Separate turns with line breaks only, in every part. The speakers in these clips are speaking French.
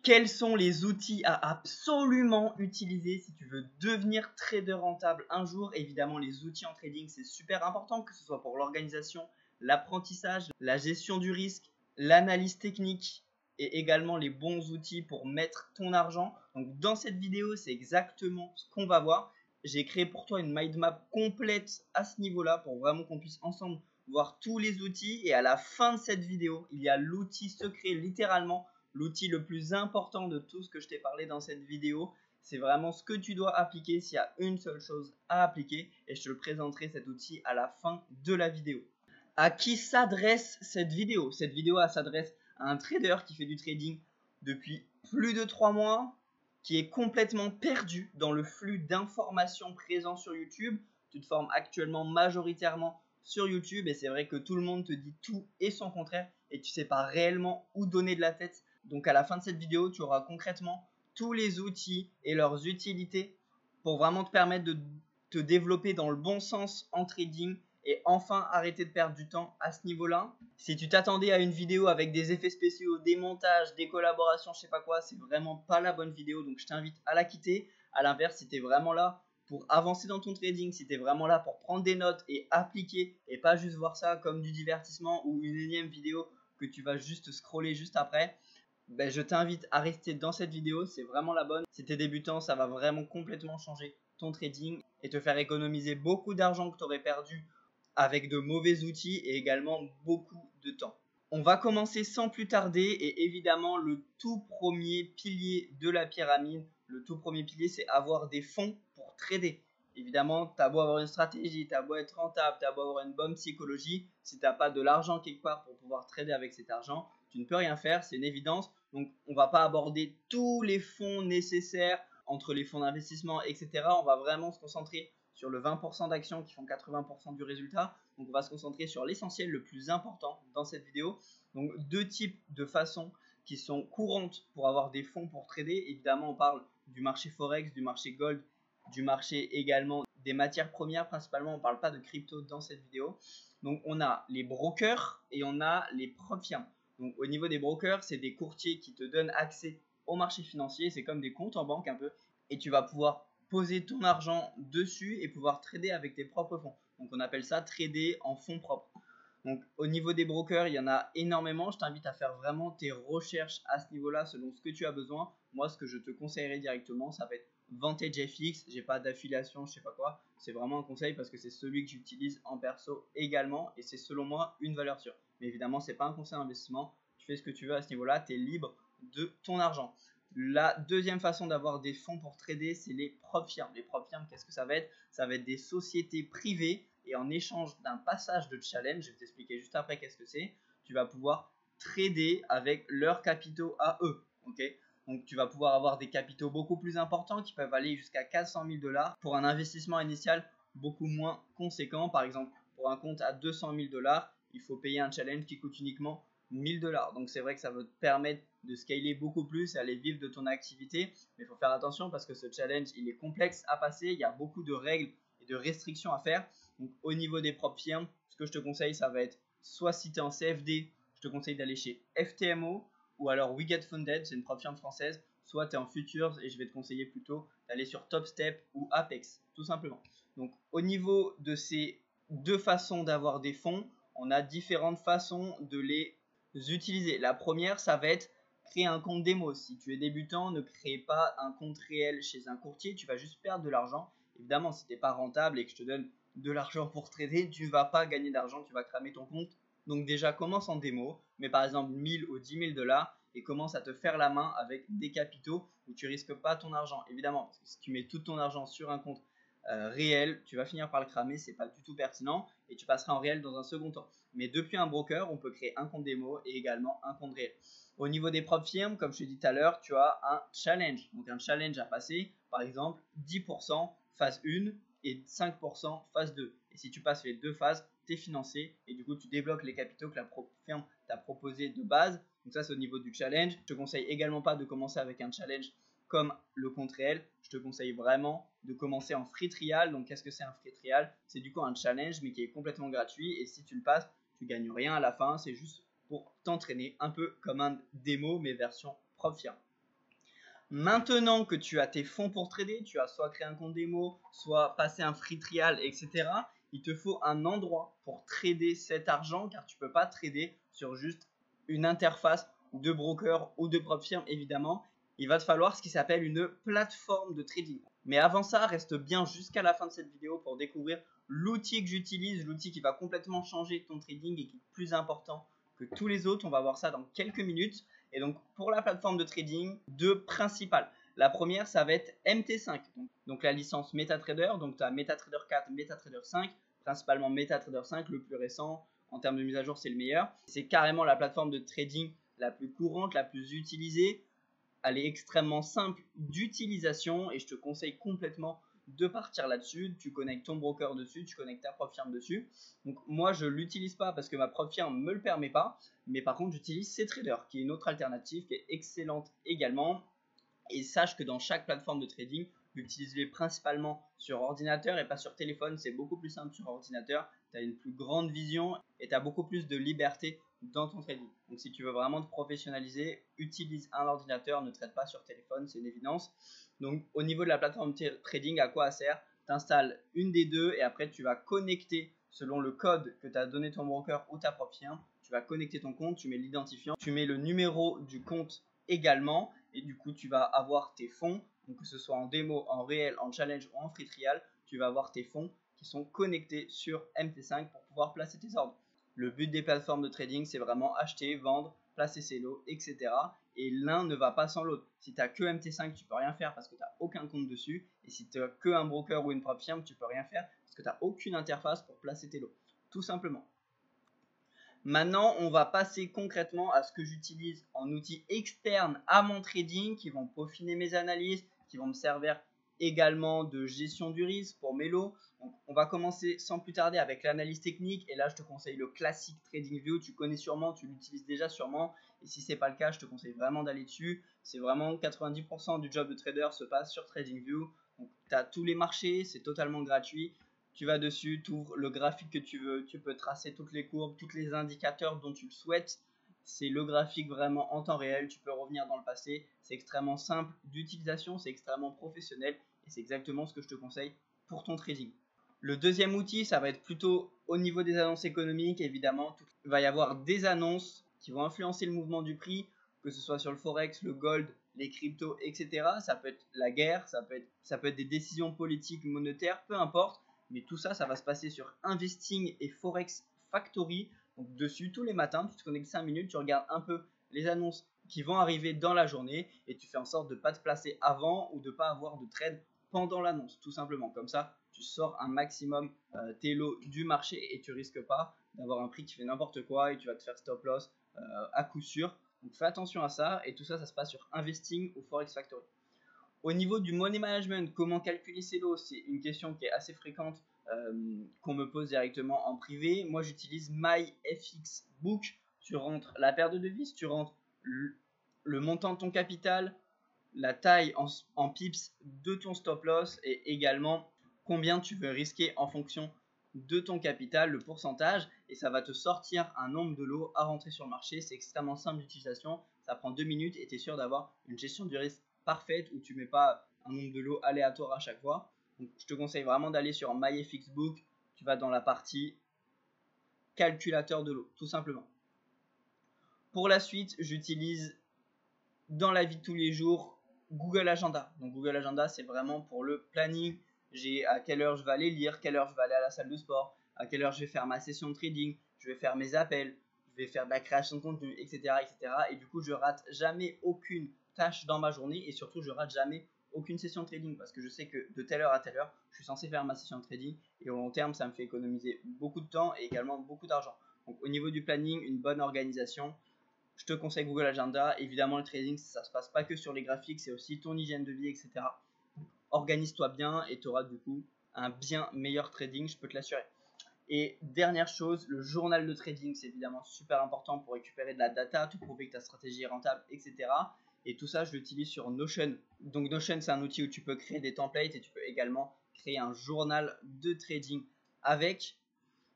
Quels sont les outils à absolument utiliser si tu veux devenir trader rentable un jour? Évidemment, les outils en trading, c'est super important, que ce soit pour l'organisation, l'apprentissage, la gestion du risque, l'analyse technique et également les bons outils pour mettre ton argent. Donc, dans cette vidéo, c'est exactement ce qu'on va voir. J'ai créé pour toi une mind map complète à ce niveau-là pour vraiment qu'on puisse ensemble voir tous les outils. Et à la fin de cette vidéo, il y a l'outil secret, littéralement l'outil le plus important de tout ce que je t'ai parlé dans cette vidéo. C'est vraiment ce que tu dois appliquer s'il y a une seule chose à appliquer. Et je te le présenterai cet outil à la fin de la vidéo. À qui s'adresse cette vidéo? Cette vidéo s'adresse à un trader qui fait du trading depuis plus de 3 mois, qui est complètement perdu dans le flux d'informations présent sur YouTube. Tu te formes actuellement majoritairement sur YouTube et c'est vrai que tout le monde te dit tout et son contraire et tu ne sais pas réellement où donner de la tête. Donc à la fin de cette vidéo, tu auras concrètement tous les outils et leurs utilités pour vraiment te permettre de te développer dans le bon sens en trading et enfin arrêter de perdre du temps à ce niveau-là. Si tu t'attendais à une vidéo avec des effets spéciaux, des montages, des collaborations, je sais pas quoi, c'est vraiment pas la bonne vidéo, donc je t'invite à la quitter. À l'inverse, si tu es vraiment là pour avancer dans ton trading, si tu es vraiment là pour prendre des notes et appliquer et pas juste voir ça comme du divertissement ou une énième vidéo que tu vas juste scroller juste après, ben, je t'invite à rester dans cette vidéo, c'est vraiment la bonne. Si tu es débutant, ça va vraiment complètement changer ton trading et te faire économiser beaucoup d'argent que tu aurais perdu avec de mauvais outils et également beaucoup de temps. On va commencer sans plus tarder et évidemment le tout premier pilier de la pyramide, le tout premier pilier c'est avoir des fonds pour trader. Évidemment, tu as beau avoir une stratégie, tu as beau être rentable, tu as beau avoir une bonne psychologie, si tu n'as pas de l'argent quelque part pour pouvoir trader avec cet argent, tu ne peux rien faire, c'est une évidence. Donc on ne va pas aborder tous les fonds nécessaires entre les fonds d'investissement, etc. On va vraiment se concentrer sur le 20% d'actions qui font 80% du résultat. Donc on va se concentrer sur l'essentiel, le plus important dans cette vidéo. Donc deux types de façons qui sont courantes pour avoir des fonds pour trader. Évidemment, on parle du marché Forex, du marché Gold, du marché également des matières premières principalement. On ne parle pas de crypto dans cette vidéo. Donc on a les brokers et on a les prop firms. Donc au niveau des brokers, c'est des courtiers qui te donnent accès au marché financier. C'est comme des comptes en banque un peu. Et tu vas pouvoir poser ton argent dessus et pouvoir trader avec tes propres fonds. Donc on appelle ça trader en fonds propres. Donc au niveau des brokers, il y en a énormément. Je t'invite à faire vraiment tes recherches à ce niveau-là selon ce que tu as besoin. Moi, ce que je te conseillerais directement, ça va être Vantage FX. J'ai pas d'affiliation, je sais pas quoi. C'est vraiment un conseil parce que c'est celui que j'utilise en perso également et c'est selon moi une valeur sûre. Mais évidemment, c'est pas un conseil d'investissement. Tu fais ce que tu veux à ce niveau-là, tu es libre de ton argent. La deuxième façon d'avoir des fonds pour trader, c'est les prop firms. Les prop firms, qu'est-ce que ça va être? Ça va être des sociétés privées et en échange d'un passage de challenge, je vais t'expliquer juste après qu'est-ce que c'est, tu vas pouvoir trader avec leurs capitaux à eux. Okay, donc tu vas pouvoir avoir des capitaux beaucoup plus importants qui peuvent aller jusqu'à 400 000 $ pour un investissement initial beaucoup moins conséquent. Par exemple, pour un compte à 200 000 $, il faut payer un challenge qui coûte uniquement 1000 $. Donc c'est vrai que ça va te permettre de scaler beaucoup plus et aller vivre de ton activité. Mais il faut faire attention parce que ce challenge, il est complexe à passer. Il y a beaucoup de règles et de restrictions à faire. Donc au niveau des propres firmes, ce que je te conseille, ça va être soit si tu es en CFD, je te conseille d'aller chez FTMO ou alors We Get Funded, c'est une propre firme française. Soit tu es en futures et je vais te conseiller plutôt d'aller sur Top Step ou Apex, tout simplement. Donc au niveau de ces deux façons d'avoir des fonds, on a différentes façons de les utiliser. La première, ça va être créer un compte démo. Si tu es débutant, ne crée pas un compte réel chez un courtier, tu vas juste perdre de l'argent. Évidemment, si tu n'es pas rentable et que je te donne de l'argent pour trader, tu ne vas pas gagner d'argent, tu vas cramer ton compte. Donc déjà, commence en démo, mais par exemple 1000 ou 10 000 $ et commence à te faire la main avec des capitaux où tu risques pas ton argent. Évidemment, parce que si tu mets tout ton argent sur un compte réel, tu vas finir par le cramer, c'est pas du tout pertinent et tu passeras en réel dans un second temps. Mais depuis un broker, on peut créer un compte démo et également un compte réel. Au niveau des propres firmes, comme je te dis tout à l'heure, tu as un challenge. Donc un challenge à passer, par exemple 10% phase 1 et 5% phase 2. Et si tu passes les deux phases, tu es financé et du coup tu débloques les capitaux que la firme t'a proposé de base. Donc ça c'est au niveau du challenge. Je te conseille également pas de commencer avec un challenge comme le compte réel. Je te conseille vraiment de commencer en free trial. Donc qu'est-ce que c'est un free trial? C'est du coup un challenge mais qui est complètement gratuit et si tu le passes, tu gagnes rien à la fin. C'est juste pour t'entraîner un peu comme un démo mais version propre firme. Maintenant que tu as tes fonds pour trader, tu as soit créé un compte démo, soit passé un free trial, etc. Il te faut un endroit pour trader cet argent car tu ne peux pas trader sur juste une interface de broker ou de propre firme évidemment. Il va te falloir ce qui s'appelle une plateforme de trading. Mais avant ça, reste bien jusqu'à la fin de cette vidéo pour découvrir l'outil que j'utilise, l'outil qui va complètement changer ton trading et qui est plus important que tous les autres. On va voir ça dans quelques minutes. Et donc pour la plateforme de trading, deux principales. La première, ça va être MT5, donc la licence MetaTrader. Donc tu as MetaTrader 4, MetaTrader 5, principalement MetaTrader 5, le plus récent. En termes de mise à jour, c'est le meilleur. C'est carrément la plateforme de trading la plus courante, la plus utilisée. Elle est extrêmement simple d'utilisation et je te conseille complètement de partir là-dessus. Tu connectes ton broker dessus, tu connectes ta propre firme dessus. Donc moi je ne l'utilise pas parce que ma propre firme ne me le permet pas, mais par contre j'utilise CTrader qui est une autre alternative qui est excellente également. Et sache que dans chaque plateforme de trading, utilise-les principalement sur ordinateur et pas sur téléphone. C'est beaucoup plus simple sur ordinateur. Tu as une plus grande vision et tu as beaucoup plus de liberté dans ton trading. Donc si tu veux vraiment te professionnaliser, utilise un ordinateur, ne trade pas sur téléphone, c'est une évidence. Donc au niveau de la plateforme trading, à quoi elle sert? Tu installes une des deux et après tu vas connecter selon le code que tu as donné ton broker ou ta propre firme. Tu vas connecter ton compte, tu mets l'identifiant, tu mets le numéro du compte également et du coup tu vas avoir tes fonds, donc que ce soit en démo, en réel, en challenge ou en free trial, tu vas avoir tes fonds qui sont connectés sur MT5 pour pouvoir placer tes ordres. Le but des plateformes de trading, c'est vraiment acheter, vendre, placer ses lots, etc. Et l'un ne va pas sans l'autre. Si tu n'as que MT5, tu peux rien faire parce que tu n'as aucun compte dessus. Et si tu n'as que un broker ou une propre firme, tu peux rien faire parce que tu n'as aucune interface pour placer tes lots. Tout simplement. Maintenant, on va passer concrètement à ce que j'utilise en outils externes à mon trading qui vont peaufiner mes analyses, qui vont me servir également de gestion du risque pour mes lots. Donc, on va commencer sans plus tarder avec l'analyse technique. Et là, je te conseille le classique TradingView. Tu connais sûrement, tu l'utilises déjà sûrement. Et si ce n'est pas le cas, je te conseille vraiment d'aller dessus. C'est vraiment 90% du job de trader se passe sur TradingView. Donc, tu as tous les marchés, c'est totalement gratuit. Tu vas dessus, tu ouvres le graphique que tu veux, tu peux tracer toutes les courbes, tous les indicateurs dont tu le souhaites. C'est le graphique vraiment en temps réel, tu peux revenir dans le passé. C'est extrêmement simple d'utilisation, c'est extrêmement professionnel et c'est exactement ce que je te conseille pour ton trading. Le deuxième outil, ça va être plutôt au niveau des annonces économiques, évidemment. Il va y avoir des annonces qui vont influencer le mouvement du prix, que ce soit sur le forex, le gold, les cryptos, etc. Ça peut être la guerre, ça peut être des décisions politiques, monétaires, peu importe. Mais tout ça, ça va se passer sur Investing et Forex Factory. Donc dessus, tous les matins, tu te connectes 5 minutes, tu regardes un peu les annonces qui vont arriver dans la journée et tu fais en sorte de ne pas te placer avant ou de ne pas avoir de trade pendant l'annonce, tout simplement. Comme ça, tu sors un maximum tes lots du marché et tu risques pas d'avoir un prix qui fait n'importe quoi et tu vas te faire stop loss à coup sûr. Donc fais attention à ça et tout ça, ça se passe sur Investing ou Forex Factory. Au niveau du money management, comment calculer ses lots? C'est une question qui est assez fréquente qu'on me pose directement en privé. Moi, j'utilise MyFXBook. Tu rentres la paire de devises, tu rentres le montant de ton capital, la taille en pips de ton stop loss et également combien tu veux risquer en fonction de ton capital, le pourcentage, et ça va te sortir un nombre de lots à rentrer sur le marché. C'est extrêmement simple d'utilisation, ça prend 2 minutes et tu es sûr d'avoir une gestion du risque parfaite où tu ne mets pas un nombre de lots aléatoire à chaque fois. Donc, je te conseille vraiment d'aller sur MyFXBook, tu vas dans la partie calculateur de lots, tout simplement. Pour la suite, j'utilise dans la vie de tous les jours Google Agenda. Donc Google Agenda, c'est vraiment pour le planning. J'ai à quelle heure je vais aller lire, quelle heure je vais aller à la salle de sport, à quelle heure je vais faire ma session de trading, je vais faire mes appels, je vais faire de la création de contenu, etc., etc. Et du coup, je rate jamais aucune tâche dans ma journée et surtout, je rate jamais aucune session de trading parce que je sais que de telle heure à telle heure, je suis censé faire ma session de trading et au long terme, ça me fait économiser beaucoup de temps et également beaucoup d'argent. Donc au niveau du planning, une bonne organisation. Je te conseille Google Agenda. Évidemment, le trading, ça ne se passe pas que sur les graphiques, c'est aussi ton hygiène de vie, etc. Organise-toi bien et tu auras du coup un bien meilleur trading, je peux te l'assurer. Et dernière chose, le journal de trading, c'est évidemment super important pour récupérer de la data, te prouver que ta stratégie est rentable, etc. Et tout ça, je l'utilise sur Notion. Donc Notion, c'est un outil où tu peux créer des templates et tu peux également créer un journal de trading avec.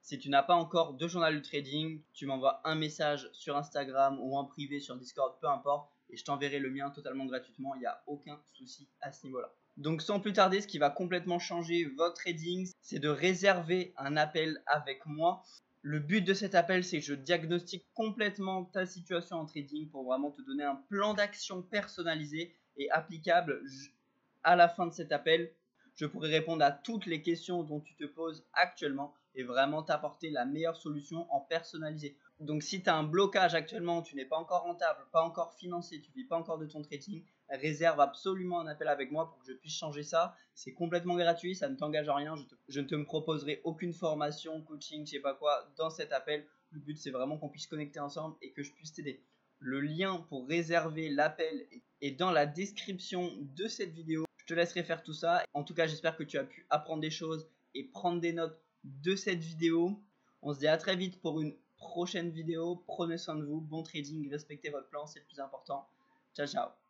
Si tu n'as pas encore de journal de trading, tu m'envoies un message sur Instagram ou en privé sur Discord, peu importe. et je t'enverrai le mien totalement gratuitement, il n'y a aucun souci à ce niveau-là. Donc sans plus tarder, ce qui va complètement changer votre trading, c'est de réserver un appel avec moi. Le but de cet appel, c'est que je diagnostique complètement ta situation en trading pour vraiment te donner un plan d'action personnalisé et applicable. À la fin de cet appel, je pourrai répondre à toutes les questions dont tu te poses actuellement et vraiment t'apporter la meilleure solution en personnalisé. Donc si tu as un blocage actuellement, tu n'es pas encore rentable, pas encore financé, tu ne vis pas encore de ton trading, réserve absolument un appel avec moi pour que je puisse changer ça. C'est complètement gratuit, ça ne t'engage à rien, je ne te proposerai aucune formation, coaching, je sais pas quoi dans cet appel. Le but c'est vraiment qu'on puisse connecter ensemble et que je puisse t'aider. Le lien pour réserver l'appel est dans la description de cette vidéo. Je te laisserai faire tout ça. En tout cas, j'espère que tu as pu apprendre des choses et prendre des notes de cette vidéo. On se dit à très vite pour une prochaine vidéo. Prenez soin de vous, bon trading, respectez votre plan, c'est le plus important. Ciao, ciao.